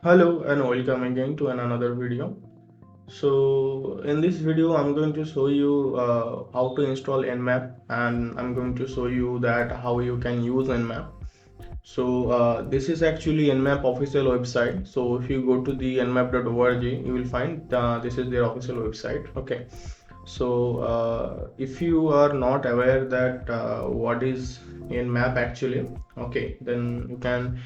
Hello and welcome again to another video. So in this video I'm going to show you how to install Nmap, and I'm going to show you that how you can use Nmap. So this is actually Nmap official website. So if you go to the nmap.org, you will find this is their official website. Okay. So if you are not aware that what is Nmap actually, okay, then you can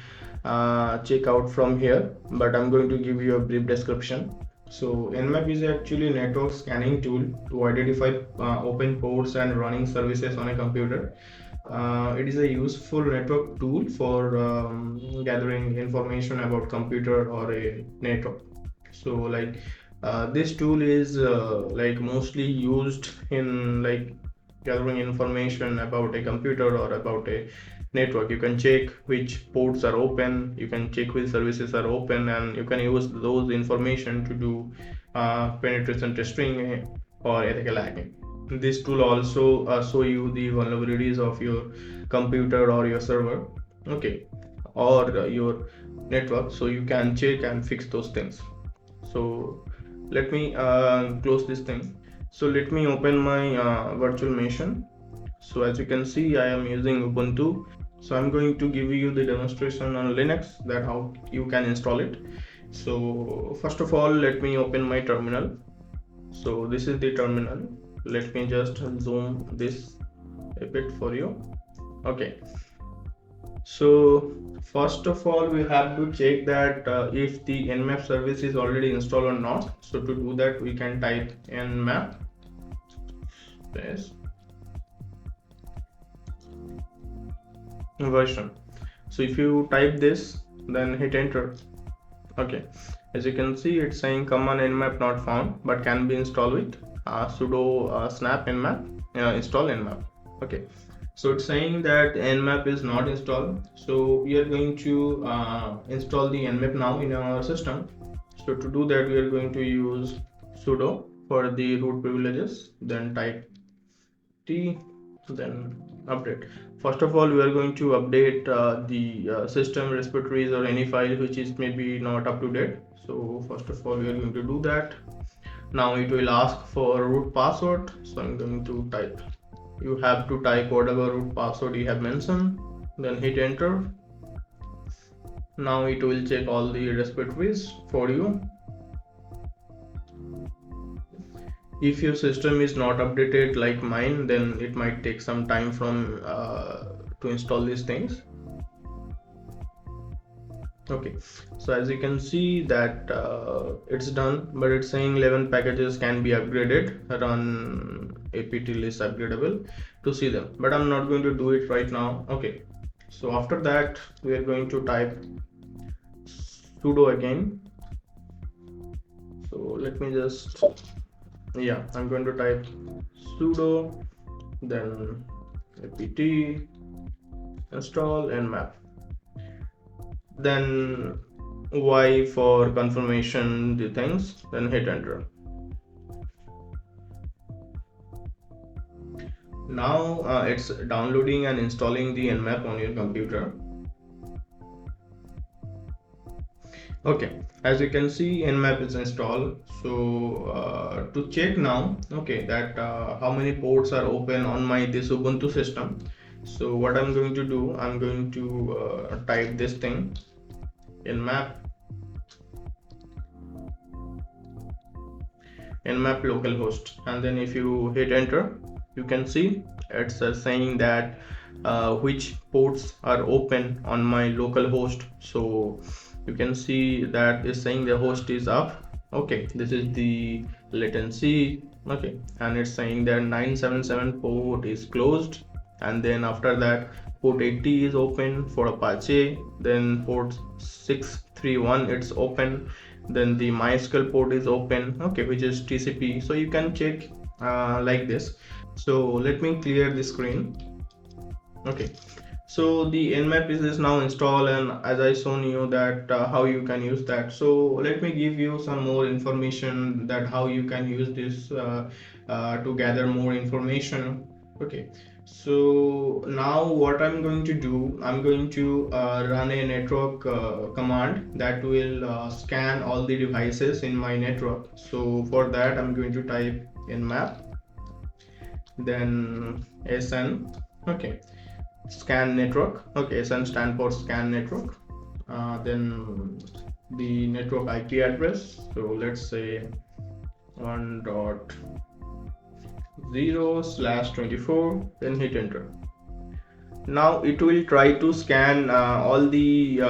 check out from here, but I'm going to give you a brief description. So Nmap is actually a network scanning tool to identify open ports and running services on a computer. It is a useful network tool for gathering information about computer or a network. So like this tool is like mostly used in like gathering information about a computer or about a network. You can check which ports are open, you can check which services are open, and you can use those information to do penetration testing or ethical hacking. This tool also show you the vulnerabilities of your computer or your server, okay, or your network, so you can check and fix those things. So let me close this thing. So let me open my virtual machine. So as you can see, I am using Ubuntu. So I'm going to give you the demonstration on Linux, that how you can install it. So first of all, let me open my terminal. So this is the terminal. Let me just zoom this a bit for you. Okay. So first of all, we have to check that if the Nmap service is already installed or not. So to do that, we can type Nmap space version. So if you type this, then hit enter. Okay, as you can see, it's saying command Nmap not found, but can be installed with sudo snap nmap install Nmap. Okay, so it's saying that Nmap is not installed. So we are going to install the Nmap now in our system. So to do that, we are going to use sudo for the root privileges, then type t, then update. First of all, we are going to update the system repositories or any file which is maybe not up to date. So first of all, we are going to do that. Now it will ask for root password, so I'm going to type, you have to type whatever root password you have mentioned, then hit enter. Now it will check all the repositories for you. If your system is not updated like mine, then it might take some time from to install these things. Okay, so as you can see that it's done, but it's saying 11 packages can be upgraded, run apt list upgradable to see them, but I'm not going to do it right now. Okay, so after that we are going to type sudo again. So let me just, yeah, I'm going to type sudo, then apt install Nmap, then y for confirmation the things, then hit enter. Now it's downloading and installing the Nmap on your computer. Okay, as you can see, Nmap is installed. So to check now, okay, that how many ports are open on my this Ubuntu system. So what I'm going to do, I'm going to type this thing, Nmap localhost, and then if you hit enter, you can see it's saying that which ports are open on my local host. So you can see that is saying the host is up. Okay, this is the latency. Okay, and it's saying that 977 port is closed, and then after that port 80 is open for Apache, then port 631 it's open, then the MySQL port is open, okay, which is TCP. So you can check like this. So let me clear the screen. Okay, so the Nmap is now installed, and as I shown you that how you can use that. So let me give you some more information that how you can use this to gather more information. Okay, So now what I'm going to do, I'm going to run a network command that will scan all the devices in my network. So for that I'm going to type nmap, then sn, okay, scan network, okay, sn stand for scan network, then the network IP address, so let's say 1.0/24, then hit enter. Now it will try to scan all the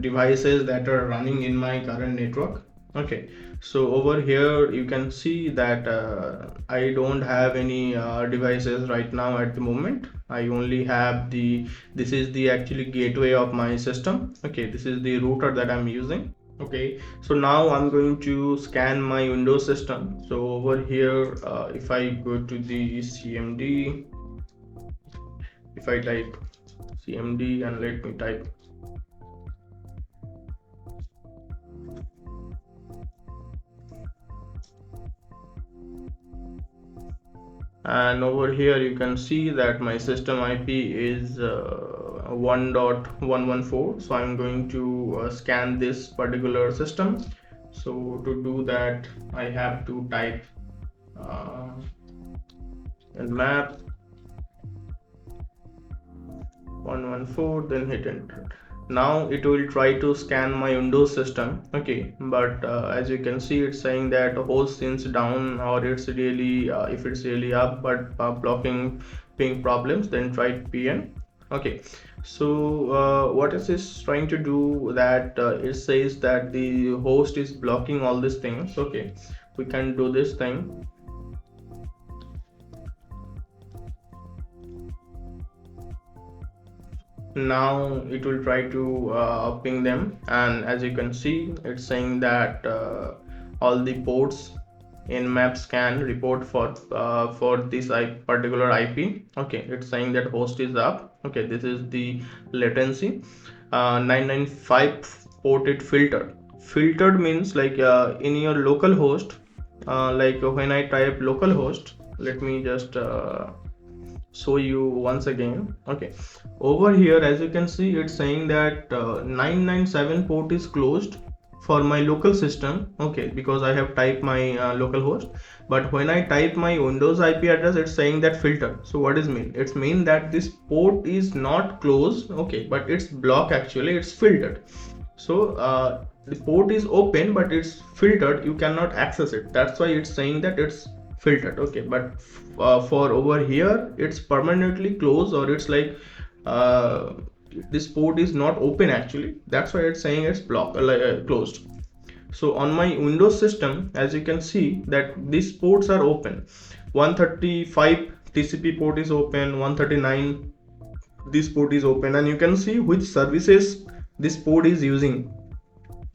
devices that are running in my current network. Okay, so over here you can see that I don't have any devices right now at the moment. I only have this is the actually gateway of my system. Okay, this is the router that I'm using. Okay, so now I'm going to scan my Windows system. So over here, if I go to the CMD, if I type CMD and let me type, and over here you can see that my system IP is 1.114. so I'm going to scan this particular system. So to do that I have to type uh, nmap 114, then hit enter. Now it will try to scan my Windows system. Okay, but as you can see it's saying that host is down, or it's really if it's really up but blocking ping problems, then try pn. Okay, so what is this trying to do, that it says that the host is blocking all these things. Okay, we can do this thing. Now it will try to ping them, and as you can see it's saying that all the ports in Nmap scan report for this particular IP. Okay, it's saying that host is up. Okay, this is the latency. 995 port it filtered means like in your local host, like when I type localhost, let me just show you once again. Okay, over here as you can see it's saying that 997 port is closed for my local system. Okay, because I have typed my local host, but when I type my Windows IP address it's saying that filter. So what is mean? It's mean that this port is not closed, okay, but it's blocked, actually it's filtered. So the port is open but it's filtered, you cannot access it. That's why it's saying that it's filtered. Okay, but for over here it's permanently closed, or it's like uh, this port is not open actually. That's why it's saying it's blocked, closed. So on my Windows system as you can see that these ports are open. 135 TCP port is open, 139 this port is open, and you can see which services this port is using.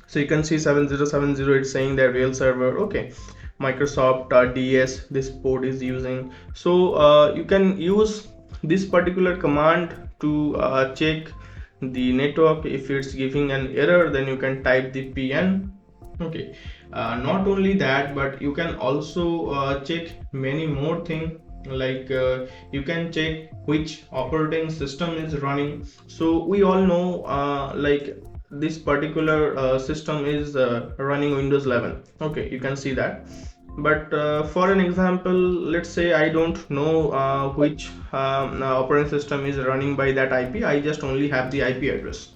So you can see 7070 it's saying that real server. Okay, Microsoft DS this port is using. So you can use this particular command to check the network. If it's giving an error, then you can type the pn. Okay, not only that, but you can also check many more things, like you can check which operating system is running. So we all know like this particular system is running Windows 11. Okay, you can see that. But for an example, let's say I don't know which operating system is running by that IP. I just only have the IP address.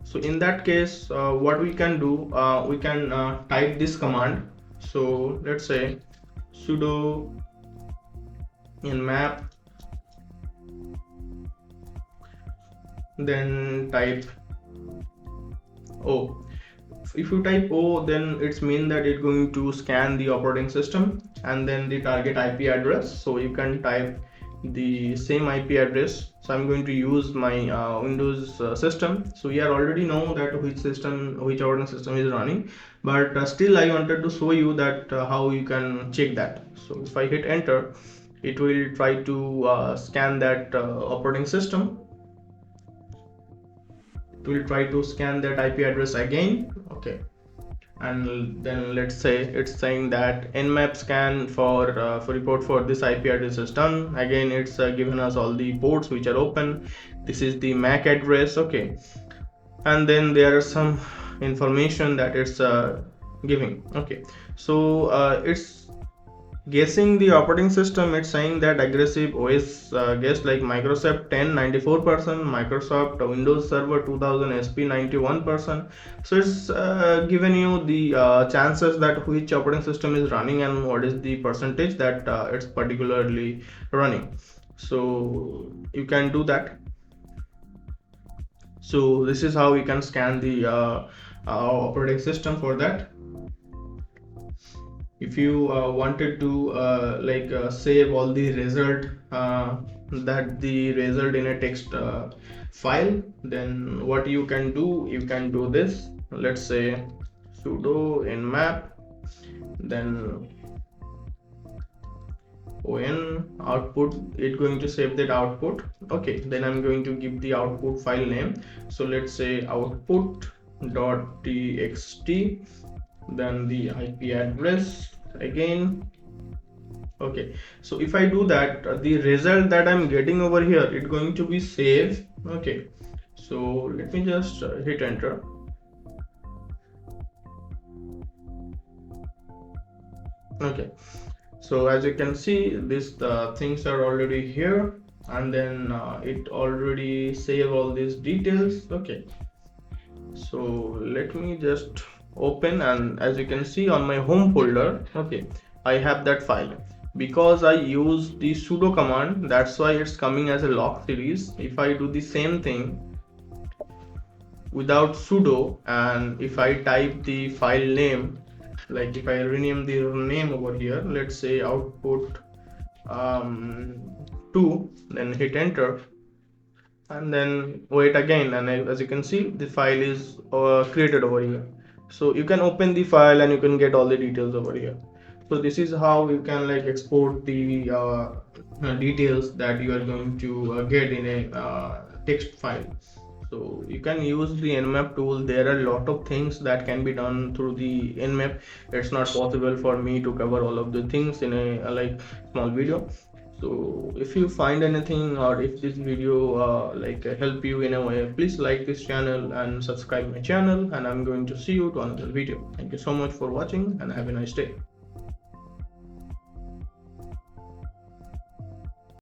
So in that case what we can do, we can type this command. So let's say sudo nmap, then type O. If you type O, then it's mean that it's going to scan the operating system and then the target IP address. So you can type the same IP address. So I'm going to use my Windows system. So we already know that which operating system is running, but still I wanted to show you that how you can check that. So if I hit enter, it will try to scan that operating system. It will try to scan that IP address again. Okay, and then let's say it's saying that Nmap scan for report for this IP address is done. Again, it's given us all the ports which are open. This is the MAC address, okay, and then there are some information that it's giving, okay. So it's guessing the operating system. It's saying that aggressive OS guess like Microsoft 10 94%, Microsoft Windows Server 2000 SP 91%. So it's given you the chances that which operating system is running and what is the percentage that it's particularly running. So you can do that. So this is how we can scan the operating system for that. If you wanted to save all the result that the result in a text file, then what you can do this. Let's say sudo nmap, then on output, it's going to save that output, okay. Then I'm going to give the output file name. So let's say output.txt, then the IP address again, okay. So if I do that, the result that I'm getting over here, it's going to be saved, okay. So let me just hit enter. Okay, so as you can see, these things are already here, and then it already save all these details, okay. So let me just open, and as you can see on my home folder, okay, I have that file. Because I use the sudo command, that's why it's coming as a log series. If I do the same thing without sudo, and if I type the file name, like if I rename the name over here, let's say output 2, then hit enter, and then wait again, and as you can see, the file is created over here. So you can open the file and you can get all the details over here. So this is how you can like export the details that you are going to get in a text file. So you can use the Nmap tool. There are a lot of things that can be done through the Nmap. It's not possible for me to cover all of the things in a like small video. So if you find anything, or if this video help you in a way, please like this channel and subscribe my channel, and I'm going to see you to another video. Thank you so much for watching, and have a nice day.